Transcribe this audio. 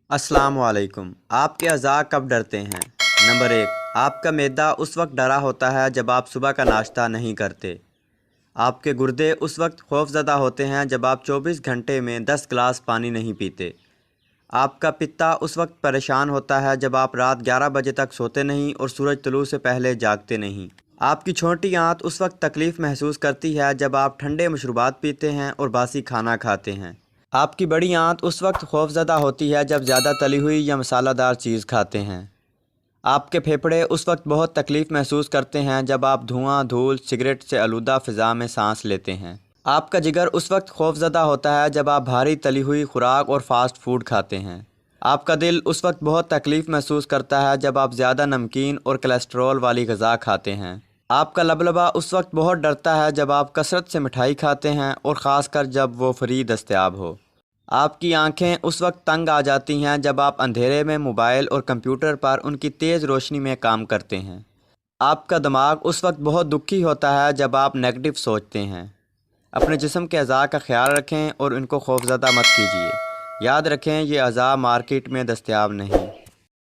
السلام علیکم۔ آپ کے اعضاء کب ڈرتے ہیں؟ نمبر 1، آپ کا معدہ اس وقت ڈرا ہوتا ہے جب آپ صبح کا ناشتہ نہیں کرتے۔ آپ کے گردے اس وقت خوف زدہ ہوتے ہیں جب آپ 24 گھنٹے میں 10 گلاس پانی نہیں پیتے۔ آپ کا پتا اس وقت پریشان ہوتا ہے جب آپ رات 11 بجے تک سوتے نہیں اور سورج طلوع سے پہلے جاگتے نہیں۔ آپ کی چھوٹی آنت اس وقت تکلیف محسوس کرتی ہے جب آپ ٹھنڈے مشروبات پیتے ہیں اور باسی کھانا کھاتے ہیں۔ آپ کی بڑی آنت اس وقت خوف زدہ ہوتی ہے جب زیادہ تلی ہوئی یا مسالہ دار چیز کھاتے ہیں۔ آپ کے پھیپھڑے اس وقت بہت تکلیف محسوس کرتے ہیں جب آپ دھواں، دھول، سگریٹ سے آلودہ فضا میں سانس لیتے ہیں۔ آپ کا جگر اس وقت خوف زدہ ہوتا ہے جب آپ بھاری تلی ہوئی خوراک اور فاسٹ فوڈ کھاتے ہیں۔ آپ کا دل اس وقت بہت تکلیف محسوس کرتا ہے جب آپ زیادہ نمکین اور کولیسٹرول والی غذا کھاتے ہیں۔ آپ کا لبلبہ اس وقت بہت ڈرتا ہے جب آپ کثرت سے مٹھائی کھاتے ہیں اور خاص کر جب وہ فری دستیاب ہو۔ آپ کی آنکھیں اس وقت تنگ آ جاتی ہیں جب آپ اندھیرے میں موبائل اور کمپیوٹر پر ان کی تیز روشنی میں کام کرتے ہیں۔ آپ کا دماغ اس وقت بہت دکھی ہوتا ہے جب آپ نیگیٹو سوچتے ہیں۔ اپنے جسم کے اعضاء کا خیال رکھیں اور ان کو خوفزدہ مت کیجیے۔ یاد رکھیں، یہ اعضاء مارکیٹ میں دستیاب نہیں۔